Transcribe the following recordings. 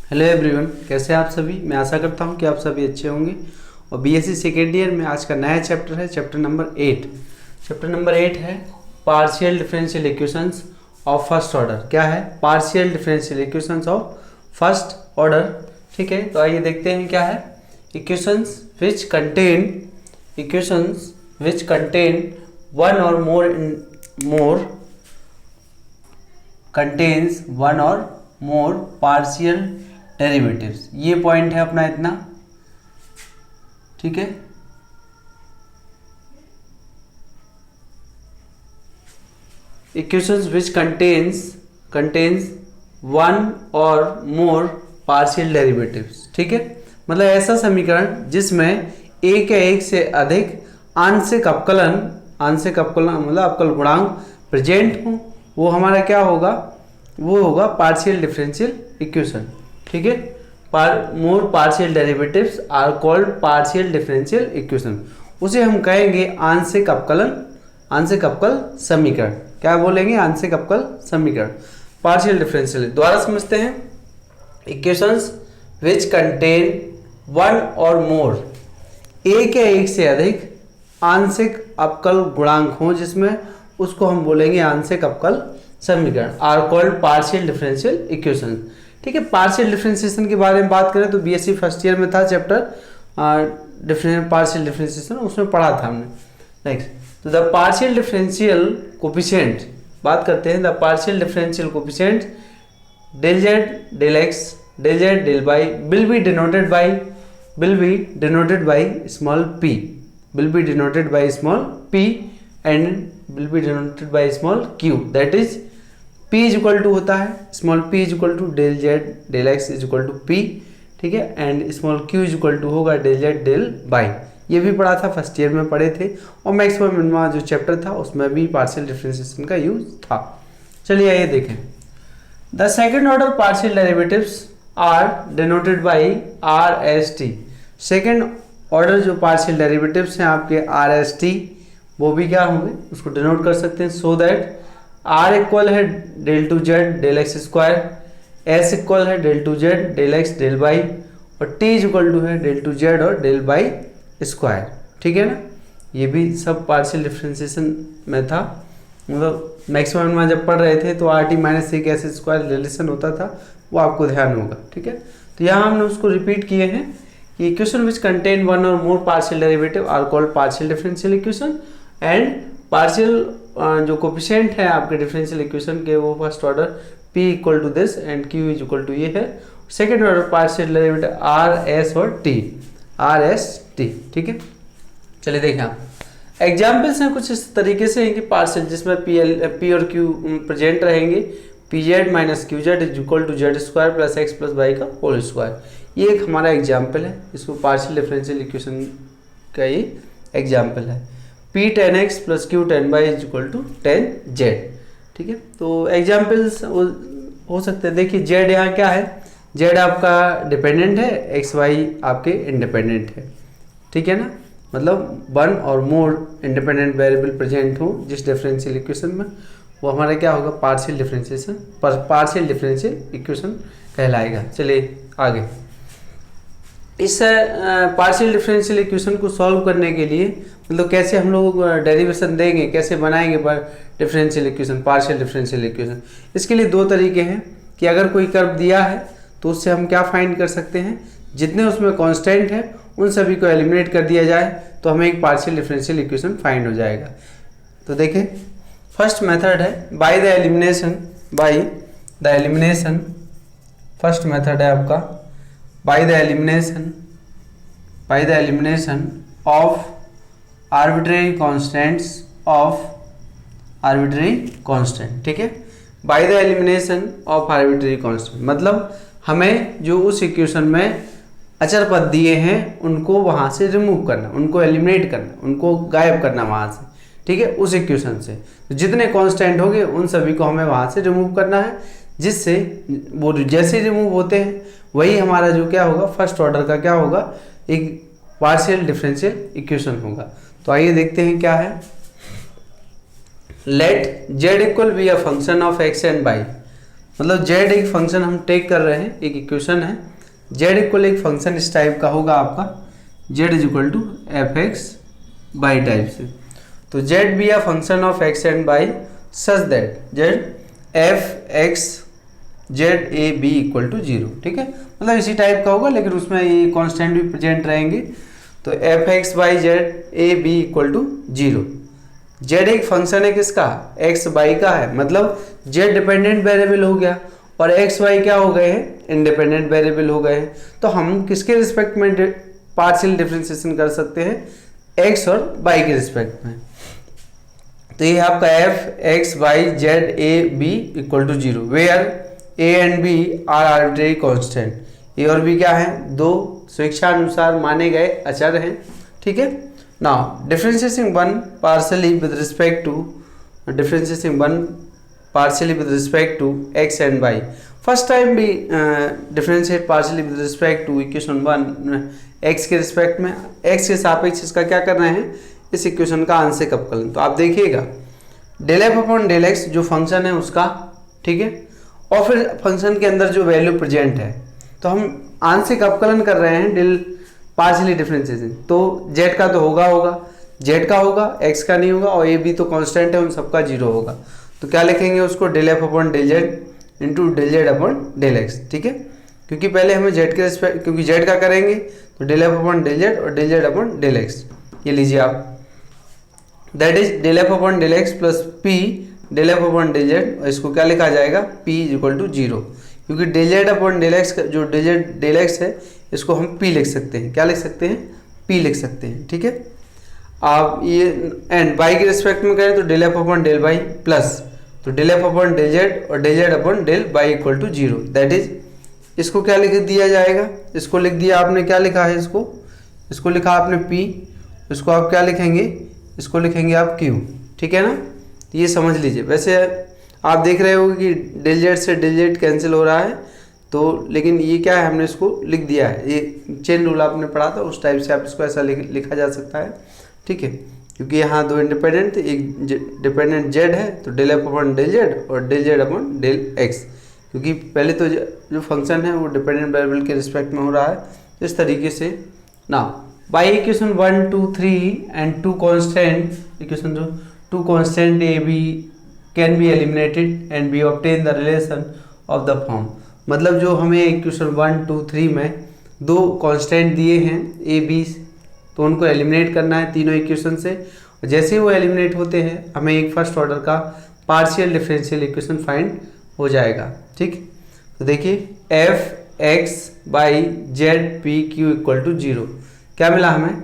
Hello everyone, कैसे हैं आप सभी। मैं आशा करता हूं कि आप सभी अच्छे होंगे। और बीएससी सेकेंड ईयर में आज का नया चैप्टर है चैप्टर नंबर 8। चैप्टर नंबर 8 है partial differential equations of first order. क्या है? Partial differential equations of first order. ठीक है, तो आइए देखते हैं क्या है। Equations which contain one or more partial derivatives. ये पॉइंट है अपना इतना। ठीक है, equations which contains one or more partial derivatives. ठीक है, मतलब ऐसा समीकरण जिसमें एक या एक से अधिक आंशिक अवकलन मतलब अवकल गुणांक प्रेजेंट हो, वो हमारा क्या होगा? वो होगा पार्शियल डिफरेंशियल इक्वेशन। ठीक है, more partial derivatives are called partial differential equation. उसे हम कहेंगे आंशिक अवकल समीकरण। क्या बोलेंगे? आंशिक अवकल समीकरण, पार्शियल डिफरेंशियल। द्वारा समझते हैं। Equations which contain one or मोर, एक या एक से अधिक आंशिक अवकल गुणांक हो जिसमें, उसको हम बोलेंगे आंशिक अवकल समीकरण, are called partial differential equation. ठीक है, पार्शियल डिफरेंशिएशन के बारे में बात करें तो बीएससी फर्स्ट ईयर में था चैप्टर पार्शियल डिफरेंशिएशन, उसमें पढ़ा था हमने। नेक्स्ट, तो द पार्शियल डिफरेंशियल कोफिशिएंट बात करते हैं। The partial differential coefficient del Z del X del Z del Y will be denoted by small p and will be denoted by small q, that is p is equal to होता है small p is equal to del z del x is equal to p। ठीक है, and small q is equal to होगा del z del y। ये भी पढ़ा था, first year में पढ़े थे। और मैक्सिमम मिनिमम जो चैप्टर था उसमें भी पार्शियल डिफरेंशिएशन का यूज था। चलिए आइए देखें। The second order partial derivatives are denoted by R S T. Second order जो पार्शियल डेरिवेटिव्स हैं आपके आर एस टी, वो भी क्या होंगे? उसको डिनोट कर सकते हैं। सो दैट आर इक्वल है del two Z del x square, S equal है del two Z del X del Y, और टी इज इक्वल टू है डेल टू जेड और डेल वाई स्क्वायर। ठीक है ना, ये भी सब पार्शियल डिफरेंशिएशन में था। मतलब मैक्सिमम में जब पढ़ रहे थे तो आर टी माइनस एक एस स्क्वायर रिलेशन होता था, वो आपको ध्यान होगा। ठीक है, तो यहाँ हमने उसको रिपीट किए हैं कि equation which contain one or more partial derivative are called partial differential equation, and partial जो कोफिशिएंट है आपके डिफरेंशियल इक्वेशन के, वो first order p equal to this and q is equal to ये है। Second order partial derivative r s और t, r s t। ठीक है, चलिए देखें आप एग्जाम्पल्स हैं कुछ इस तरीके से हैं कि पार्शियल जिसमें p और q प्रेजेंट रहेंगे। P Z minus Q Z is equal to Z square plus X plus Y का होल स्क्वायर। ये एक हमारा एग्जाम्पल है, इसको पार्शियल डिफरेंशियल इक्वेशन का ये एग्जाम्पल है। P tan X plus Q tan Y is equal to tan Z. ठीक है, तो एग्जाम्पल्स हो सकते हैं। देखिए जेड यहाँ क्या है? जेड आपका डिपेंडेंट है, एक्स वाई आपके इंडिपेंडेंट है। ठीक है ना, मतलब one or more independent variable present हो जिस डिफरेंशियल इक्वेशन में, वो हमारा क्या होगा? पार्शियल डिफरेंशियल इक्वेशन कहलाएगा। चलिए आगे। इस पार्शियल डिफरेंशियल इक्वेशन को सॉल्व करने के लिए मतलब कैसे हम लोग डेरिवेशन देंगे, कैसे बनाएंगे differential equation, partial differential equation, इसके लिए दो तरीके हैं कि अगर कोई कर्व दिया है तो उससे हम क्या फाइंड कर सकते हैं? जितने उसमें कांस्टेंट है उन सभी को एलिमिनेट कर दिया जाए तो हमें एक पार्शियल डिफरेंशियल इक्वेशन फाइंड हो जाएगा। तो देखें, फर्स्ट मेथड है bye the elimination. First method है आपका bye the elimination of arbitrary constant. ठीक है, bye the elimination of arbitrary constant मतलब हमें जो उस इक्वेशन में अचर पद दिए हैं उनको वहां से रिमूव करना, उनको एलिमिनेट करना, उनको गायब करना वहां से। ठीक है, उस इक्वेशन से तो जितने कांस्टेंट होंगे उन सभी को हमें वहां से रिमूव करना है, जिससे वो जैसे रिमूव होते हैं वही हमारा जो क्या होगा? फर्स्ट ऑर्डर का क्या होगा? एक पार्शियल डिफरेंशियल इक्वेशन होगा। तो आइए देखते हैं क्या है। Let z equal be a function of x and y। मतलब z एक फंक्शन हम टेक कर रहे हैं, एक इक्वेशन है, z इक्वल एक फंक्शन इस टाइप का होगा आपका z is equal to F X Y type से। तो z be a function of x and Y such that z F X Z A B equal to 0, ठीक है। मतलब इसी टाइप का होगा, लेकिन उसमें ये कांस्टेंट भी प्रेजेंट रहेंगे। तो F X Y Z A B equal to 0। जेड एक फंक्शन है किसका, एक्स वाई का है, मतलब जेड डिपेंडेंट वेरिएबल हो गया और एक्स वाई क्या हो गए हैं, इंडिपेंडेंट वेरिएबल हो गए हैं। तो हम किसके रिस्पेक्ट में पार्शियल डिफरेंशिएशन कर सकते हैं, एक्स और वाई के रिस्पेक्ट में। तो ये आपका F X Y Z A B equal to 0 where A and B are arbitrary constant. A और बी क्या है, दो स्वेच्छा अनुसार माने गए अचर हैं, ठीक है। Now differentiating one partially with respect to X and Y. First time भी differentiate partially with respect to equation 1 X के रिस्पेक्ट में, एक्स के सापेक्ष इसका क्या कर रहे हैं, इस इक्वेशन का आंशिक अवकलन। तो आप देखिएगा del F upon del X जो फंक्शन है उसका, ठीक है, और फिर फंक्शन के अंदर जो वैल्यू प्रेजेंट है, तो हम आंशिक अवकलन कर रहे हैं डेल पार्शियली डिफरेंशिएशन। तो z का तो होगा z का होगा, x का नहीं होगा, और a b तो कांस्टेंट है, उन सबका 0 होगा। तो क्या लिखेंगे उसको, del F upon del Z into del Z upon del X, ठीक है। क्योंकि पहले हमें z के रिस्पेक्ट, क्योंकि z का करेंगे तो del F upon del Z और del Z upon del X, ये लीजिए आप, that is del F upon del X plus p del F upon del Z, और इसको क्या लिखा जाएगा, p इज इक्वल टू 0। क्योंकि del Z upon del X, जो डेल जेड डेल एक्स है, इसको हम p लिख सकते हैं, क्या लिख सकते हैं, p लिख सकते हैं, ठीक है। आप ये एंड y के रिस्पेक्ट में करें तो del F upon del Y plus, तो del F upon del Z और del Z upon del Y equal to 0, that is, इसको क्या लिख दिया जाएगा, इसको लिख दिया आपने, क्या लिखा है इसको लिखा आपने p, इसको आप क्या लिखेंगे, इसको लिखेंगे आप q, ठीक है ना। ये समझ लीजिए। वैसे आप देख रहे हो कि डेल जेड से डेल जेड कैंसिल हो रहा है, तो लेकिन ये क्या है, हमने इसको लिख दिया है, ये चेन रूल आपने पढ़ा था, उस टाइप से आप इसको ऐसा लिखा जा सकता है, ठीक है। क्योंकि यहाँ दो इंडिपेंडेंट थे, एक डिपेंडेंट जेड है, तो del F upon del Z और del Z upon del x, क्योंकि पहले तो जो फंक्शन है वो डिपेंडेंट वेरिएबल के रिस्पेक्ट में हो रहा है, इस तरीके से। ना by equation 1 2 3 and two constant equation, जो two constant a b can be eliminated and be obtain the relation of the form. मतलब जो हमें इक्वेशन 1 2 3 में दो कांस्टेंट दिए हैं ए बी, तो उनको एलिमिनेट करना है तीनों इक्वेशन से, और जैसे ही वो एलिमिनेट होते हैं हमें एक फर्स्ट ऑर्डर का पार्शियल डिफरेंशियल इक्वेशन फाइंड हो जाएगा, ठीक। तो देखिए F X Y Z P Q equal to 0, क्या मिला हमें,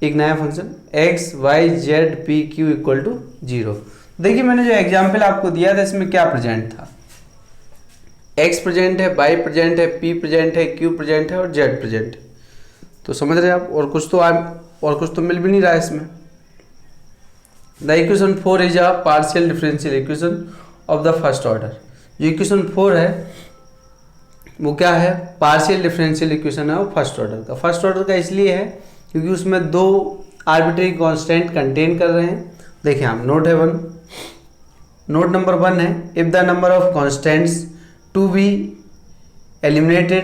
एक नया function X Y Z P Q equal to 0। देखिए मैंने जो एग्जाम्पल आपको दिया था इसमें क्या प्रेजेंट था, x प्रेजेंट है, y प्रेजेंट है, p प्रेजेंट है, q प्रेजेंट है और z प्रेजेंट है। तो समझ रहे हैं आप, और कुछ तो मिल भी नहीं रहा है इसमें। The equation 4 is a partial differential equation of the first order. जो इक्वेशन 4 है वो क्या है, पार्शियल डिफरेंशियल इक्वेशन है वो फर्स्ट ऑर्डर का। फर्स्ट ऑर्डर का इसलिए है क्योंकि उसमें दो आर्बिट्रेरी कांस्टेंट कंटेन कर रहे हैं। देखिए आप नोट नंबर 1 है, if the number of constants to be eliminated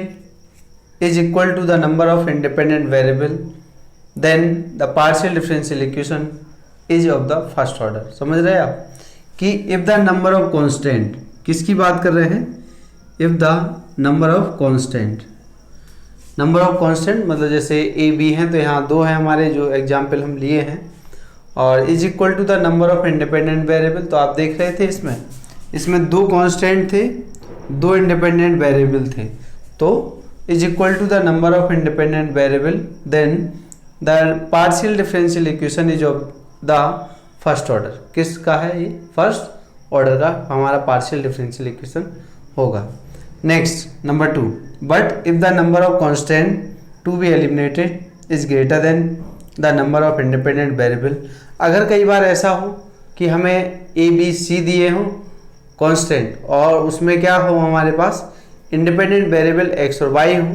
is equal to the number of independent variable, then the partial differential equation is of the first order। समझ रहे हैं आप कि if the number of constant, किसकी बात कर रहे हैं, if the number of constant मतलब जैसे a b हैं तो यहाँ दो हैं हमारे जो एग्जाम्पल हम लिए हैं, और is equal to the number of independent variable. तो आप देख रहे थे इसमें दो कांस्टेंट थे, दो इंडिपेंडेंट वेरिएबल थे, तो is equal to the number of independent variable, then the partial differential equation is of the first order. किसका है ये, फर्स्ट ऑर्डर का हमारा पार्शियल डिफरेंशियल इक्वेशन होगा। Next number 2, but if the number of constant to be eliminated is greater than the number of independent variable. अगर कई बार ऐसा हो कि हमें ए बी सी दिए हों कांस्टेंट, और उसमें क्या हो हमारे पास इंडिपेंडेंट वेरिएबल एक्स और वाई हो,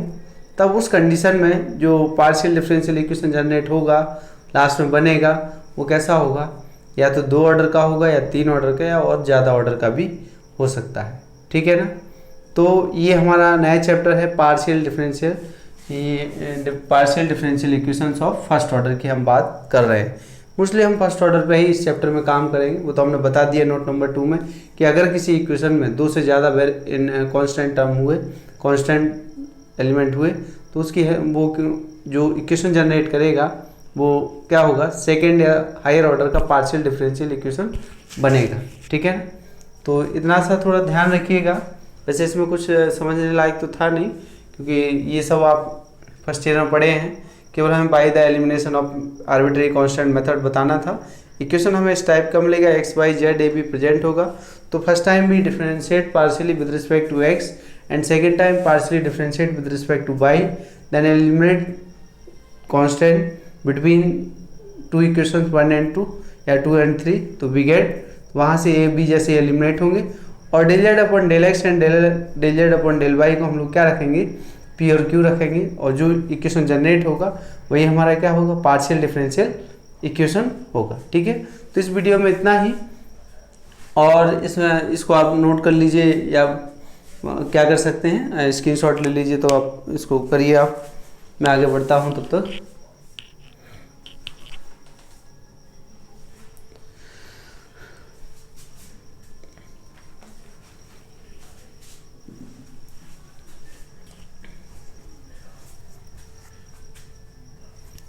तब उस कंडीशन में जो पार्शियल डिफरेंशियल इक्वेशन जनरेट होगा लास्ट में बनेगा वो कैसा होगा, या तो 2 ऑर्डर का होगा या 3 ऑर्डर का या और ज़्यादा ऑर्डर का भी हो सकता है, ठीक। ठीक है ना। तो ये हमारा नया चैप्टर है पार्शियल डिफरेंशियल, ये partial differential equations of first order की हम बात कर रहे हैं। मोस्टली हम फर्स्ट ऑर्डर पे ही इस चैप्टर में काम करेंगे। वो तो हमने बता दिया नोट नंबर 2 में कि अगर किसी इक्वेशन में 2 से ज़्यादा कांस्टेंट टर्म हुए, कांस्टेंट एलिमेंट हुए, तो उसकी वो जो इक्वेशन जनरेट करेगा वो क्या होगा, सेकेंड या हायर ऑर्डर का पार्शियल डिफरेंशियल इक्वेशन बनेगा। ठीक है ना। तो इतना सा थोड़ा ध्यान रखिएगा। वैसे इसमें कुछ समझने लायक तो था नहीं, क्योंकि ये सब आप फर्स्ट ईयर में पढ़े हैं। केवल हमें by the elimination of arbitrary constant method बताना था। इक्वेशन हमें इस टाइप का मिलेगा, X Y Z A B present होगा। तो फर्स्ट टाइम भी differentiate partially with respect to X and second time partially differentiate with respect to Y, then eliminate constant between two equations 1 and 2 या 2 and 3, तो we get वहाँ से A B जैसे eliminate होंगे। और del Z upon del X and del Z upon del Y को हम लोग क्या रखेंगे, पी और क्यू रखेंगे, और जो इक्वेशन जनरेट होगा वही हमारा क्या होगा, पार्शियल डिफरेंशियल इक्वेशन होगा। ठीक है। तो इस वीडियो में इतना ही, और इसमें इसको आप नोट कर लीजिए या क्या कर सकते हैं, स्क्रीनशॉट ले लीजिए, तो आप इसको करिए आप। मैं आगे बढ़ता हूँ तब तक।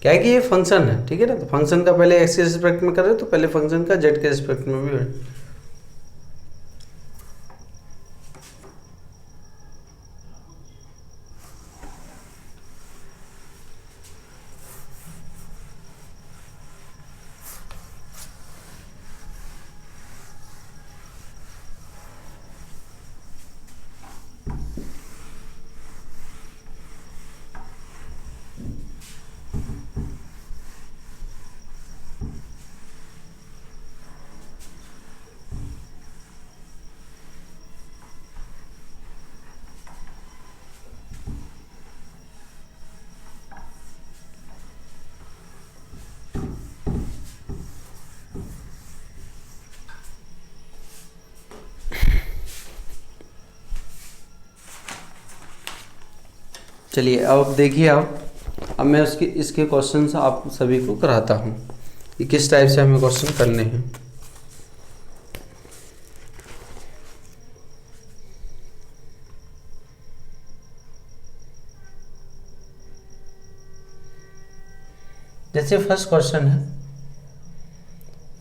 क्या है कि ये फंक्शन है, ठीक है ना। तो फंक्शन का पहले एक्स के रिस्पेक्ट में कर रहे हो, तो पहले फंक्शन का जेड के रिस्पेक्ट में भी है। चलिए अब देखिए आप, अब मैं इसके क्वेश्चंस आप सभी को कराता हूँ कि किस टाइप से हमें क्वेश्चन करने हैं। जैसे फर्स्ट क्वेश्चन है,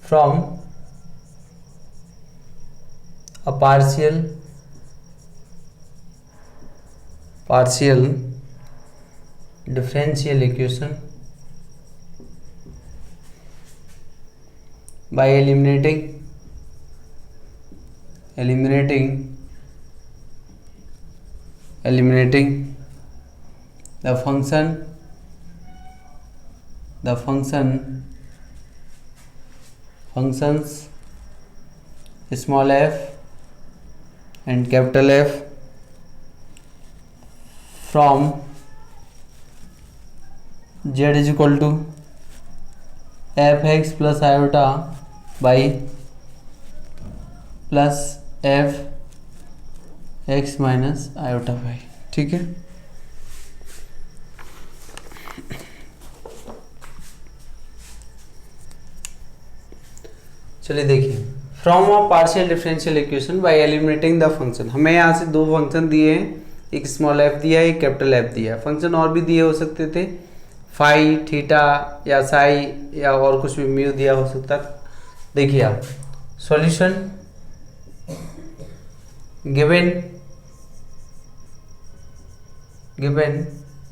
from a partial differential equation by eliminating the functions small f and capital F from z is equal to fx plus iota by plus F X minus iota Y. ठीक है। चलिए देखिए, from a partial differential equation by eliminating the function. हमें यहाँ से दो function दिए हैं, एक स्मॉल एफ दिया है, एक कैपिटल एफ दिया है। फंक्शन और भी दिए हो सकते थे, फाई, थीटा या साई या और कुछ भी म्यू दिया हो सकता था। देखिए आप, solution given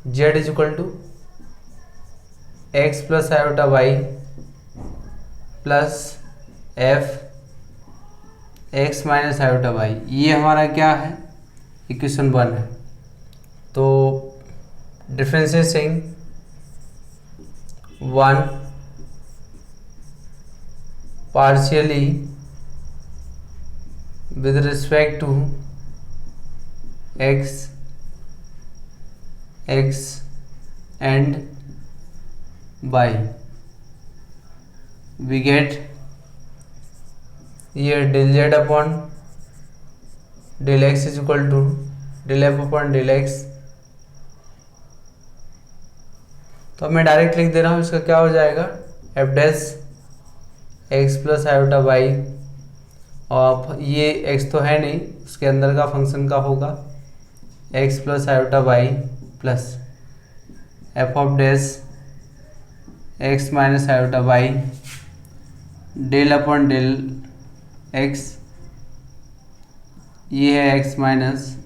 z is equal to X plus iota Y plus F X minus iota Y, ये हमारा क्या है, इक्वेशन 1 है। तो differentiating 1 partially with respect to x and y, we get here del z upon del X is equal to del F upon del X. तो अब मैं direct लिख दे रहा हूँ, इसका क्या हो जाएगा, F dash x plus iota Y, और ये एक्स तो है नहीं, उसके अंदर का फंक्शन का होगा X plus iota Y plus F of dash x minus iota Y del upon del X, ये है X minus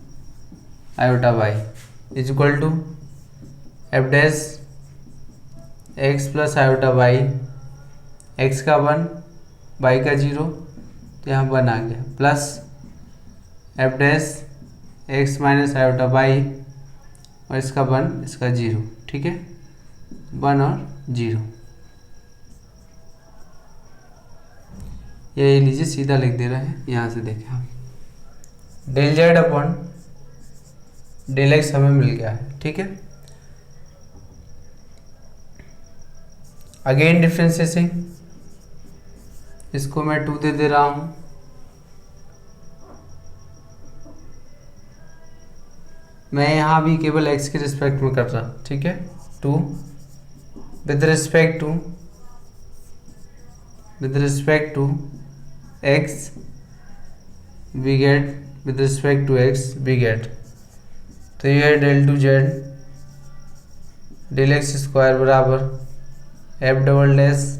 iota Y is equal to F dash x plus iota Y, X का 1 Y का 0, तो यहाँ 1 आ गया, plus F dash x minus iota Y और इसका 1 इसका 0, ठीक है, 1 और 0। ये लीजिए सीधा लिख दे रहे हैं, यहाँ से देखें हम, del Z upon del X हमें मिल गया है, ठीक है। अगेन डिफ्रेंशिएटिंग, इसको मैं 2 दे रहा हूँ, मैं यहाँ भी केवल x के रिस्पेक्ट में कर रहा, ठीक है, 2 with respect to x we get, with respect to x we get, तो ये है del two Z del x square बराबर f double dash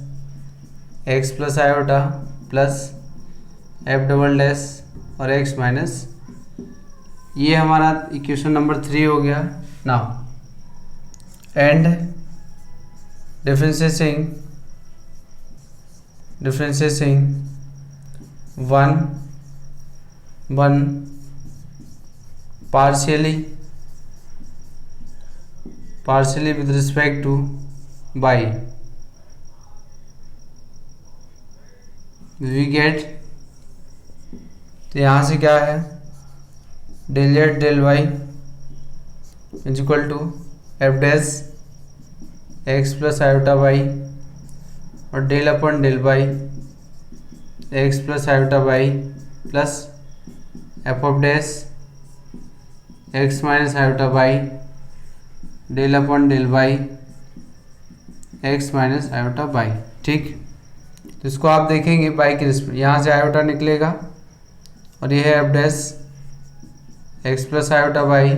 x plus iota plus f double dash और एक्स माइनस, ये हमारा इक्वेशन नंबर 3 हो गया। Now and differentiating 1 partially with respect to y, we get, तो यहाँ से क्या है, del Z del y is equal to F dash x plus iota Y और del upon del y x plus iota Y plus F of dash x minus iota Y del upon del y x minus iota Y, ठीक। तो इसको आप देखेंगे Y के respect, यहाँ से iota निकलेगा और ये है F dash x plus iota Y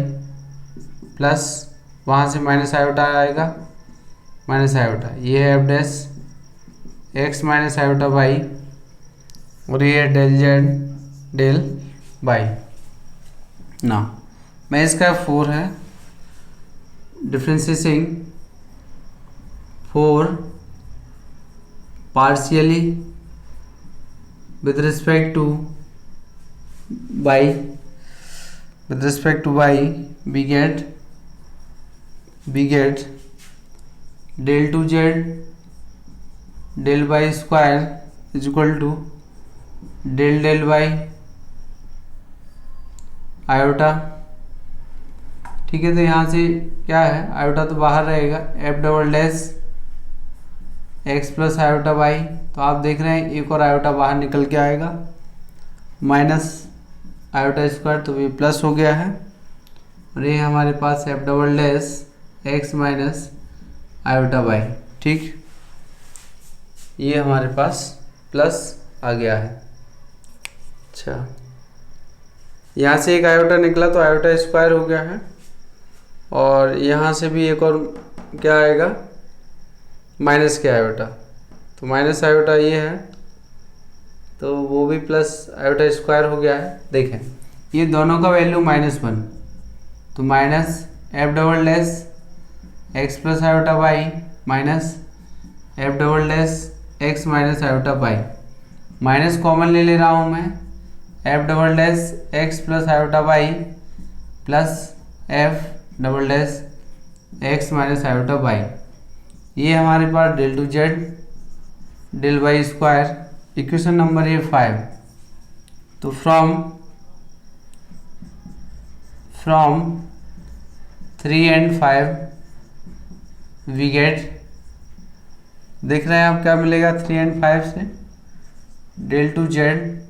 plus वहाँ से माइनस आयोटा आएगा, माइनस आयोटा, ये है F dash x minus iota Y और ये है डेल जेड डेल वाई। ना मैं इसका 4 है, differentiating 4 partially with respect to y, with respect to y we get del 2z del y square is equal to del y iota, ठीक है। तो यहाँ से क्या है, आयोटा तो बाहर रहेगा, F double dash x plus iota Y, तो आप देख रहे हैं एक और आयोटा बाहर निकल के आएगा, माइनस आयोटा स्क्वायर, तो ये प्लस हो गया है, और ये हमारे पास f double dash x minus iota Y, ठीक, ये हमारे पास प्लस आ गया है। अच्छा, यहाँ से एक आयोटा निकला तो आयोटा स्क्वायर हो गया है, और यहाँ से भी एक और क्या आएगा, माइनस के आयोटा, तो माइनस आयोटा ये है, तो वो भी प्लस आयोटा स्क्वायर हो गया है। देखें ये दोनों का वैल्यू -1, तो minus f double dash x plus iota y minus f double dash x minus iota y, minus common ले रहा हूँ मैं, f double dash x plus iota Y plus f double dash x minus iota Y, ये हमारे पास del two Z del Y square, equation number है 5। तो from 3 and 5 we get, देख रहे हैं आप क्या मिलेगा 3 and 5 से, del two Z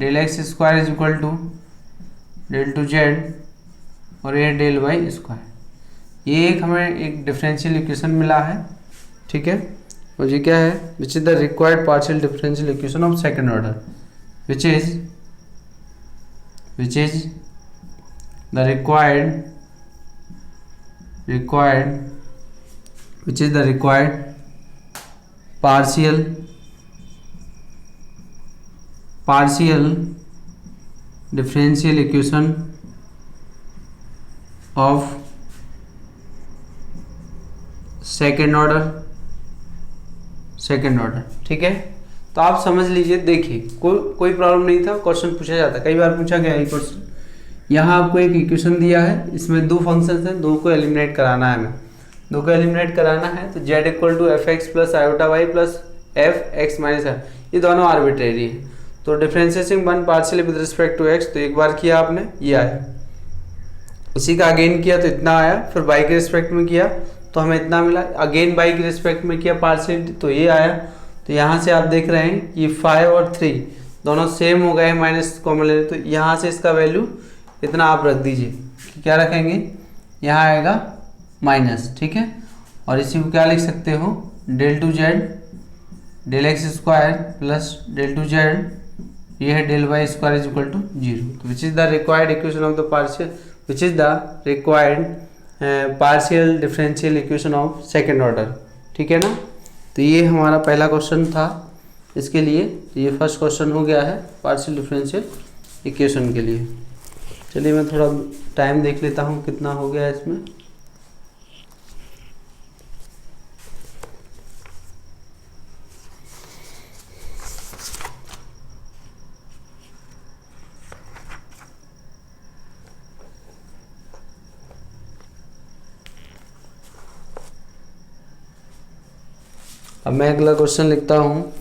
del x square is equal to del two Z और ये डेल वाई स्क्वायर। ये एक हमें एक डिफरेंशियल इक्वेशन मिला है, ठीक है। और ये क्या है, विच is the required partial differential equation of second order which is the required partial differential equation of second order, ठीक है। तो आप समझ लीजिए, देखिए कोई प्रॉब्लम नहीं था, क्वेश्चन पूछा जाता, कई बार पूछा गया है क्वेश्चन। यहाँ आपको एक इक्वेशन दिया है, इसमें दो फंक्शन हैं, दो को एलिमिनेट कराना है हमें, दो को एलिमिनेट कराना है। तो z equal to F X plus iota Y plus F X minus F, ये दोनों आर्बिट्रेरी है। तो differentiating one partially with respect to X, तो एक बार किया आपने, ये आया। इसी का अगेन किया तो इतना आया, फिर बाई के रिस्पेक्ट में किया तो हमें इतना मिला, अगेन बाई के रिस्पेक्ट में किया पार्शियलिटी तो ये आया। तो यहाँ से आप देख रहे हैं ये 5 और 3 दोनों सेम हो गए, माइनस कॉमन ले, तो यहाँ से इसका वैल्यू इतना आप रख दीजिए, क्या रखेंगे, यहाँ आएगा माइनस, ठीक है। और इसी को क्या लिख सकते हो, del two Z del x square plus del two z, ये है del Y square is equal to 0। तो which is the required equation of the partial, which is the required partial differential equation of second order, ठीक है ना। तो ये हमारा पहला क्वेश्चन था इसके लिए, तो ये फर्स्ट क्वेश्चन हो गया है पार्शियल डिफरेंशियल इक्वेशन के लिए। चलिए मैं थोड़ा टाइम देख लेता हूँ कितना हो गया इसमें। अब मैं अगला क्वेश्चन लिखता हूँ।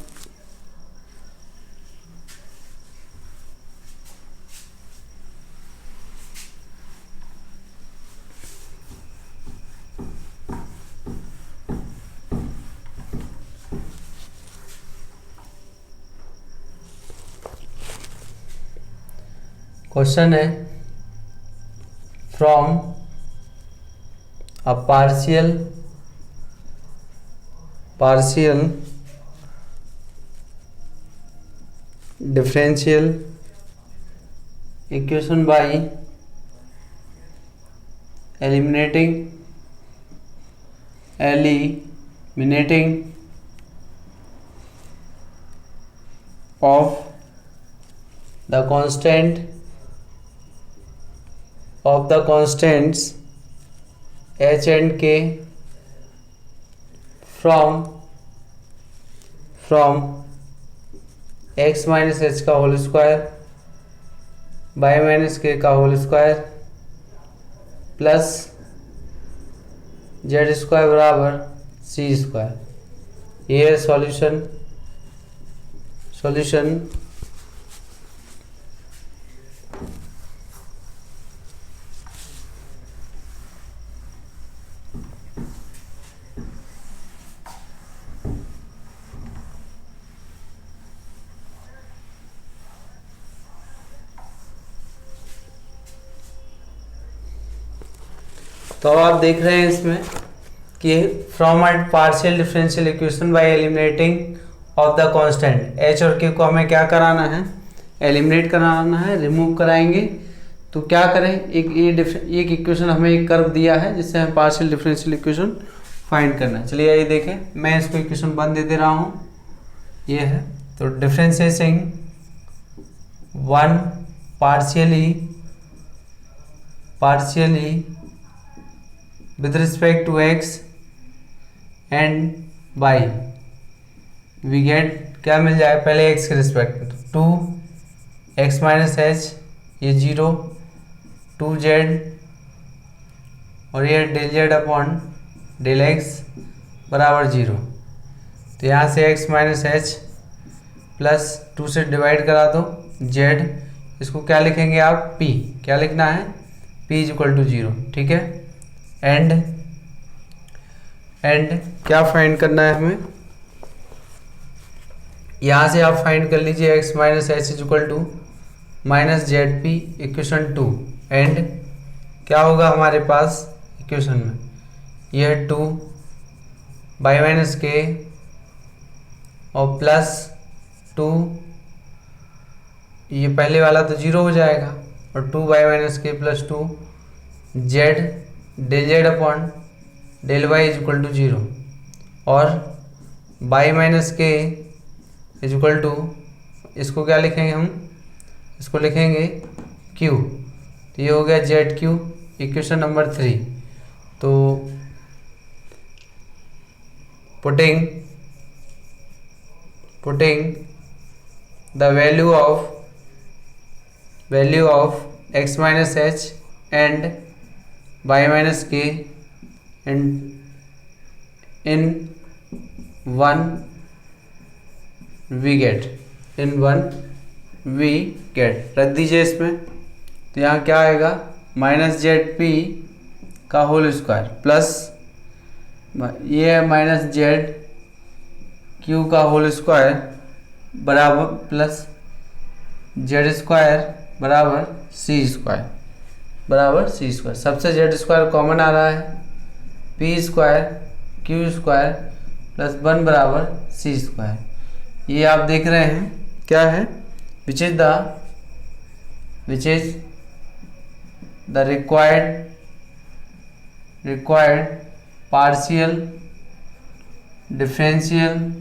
क्वेश्चन है from a partial differential equation by eliminating of the constants h and k from x minus h का whole square y minus k का whole square plus z square बराबर सी स्क्वायर, ये है solution. तो आप देख रहे हैं इसमें कि from a partial differential equation by eliminating of the constant H और के को हमें क्या कराना है, एलिमिनेट कराना है, रिमूव कराएंगे। तो क्या करें, एक इक्वेशन हमें एक कर्व दिया है जिससे हमें पार्शियल डिफरेंशियल इक्वेशन फाइंड करना है। चलिए ये देखें, मैं इसको इक्वेशन 1 दे दे रहा हूँ, ये है। तो differentiating one partially with respect to x and y, we get क्या मिल जाए, पहले x के रिस्पेक्ट में तो 2x माइनस एच, ये 0, 2z और ये del Z upon del x बराबर 0। तो यहाँ से x माइनस एच प्लस 2 से डिवाइड करा दो z, इसको क्या लिखेंगे आप, p, क्या लिखना है, p इज इक्वल टू 0, ठीक है। एंड क्या फाइंड करना है हमें, यहाँ से आप फाइंड कर लीजिए x minus h is equal to minus z p equation 2 and क्या होगा हमारे पास इक्वेशन में, यह 2 बाई माइनस के और प्लस 2, ये पहले वाला तो जीरो हो जाएगा, और 2 y minus k plus 2 z del Z upon del y is equal to 0 और y minus k is equal to, इसको क्या लिखेंगे हम, इसको लिखेंगे क्यू, तो ये हो गया जेड क्यू इक्वेशन नंबर 3। तो putting the value of x minus H and y minus के एंड इन 1 वी गेट रख दीजिए इसमें, तो यहाँ क्या आएगा, माइनस जेड पी का होल स्क्वायर प्लस ये है माइनस जेड क्यू का होल स्क्वायर बराबर प्लस जेड स्क्वायर बराबर सी स्क्वायर, सबसे जेड स्क्वायर कॉमन आ रहा है, P square Q square plus 1 बराबर सी स्क्वायर। ये आप देख रहे हैं क्या है, विच is the required partial differential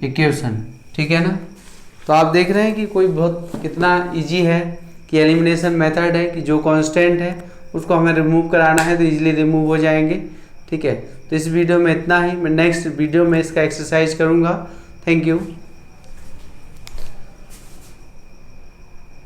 equation, ठीक है ना। तो आप देख रहे हैं कि कोई बहुत कितना इजी है कि एलिमिनेशन मेथड है कि जो कांस्टेंट है उसको हमें रिमूव कराना है तो इजीली रिमूव हो जाएंगे, ठीक है। तो इस वीडियो में इतना ही, मैं नेक्स्ट वीडियो में इसका एक्सरसाइज करूँगा। Thank you.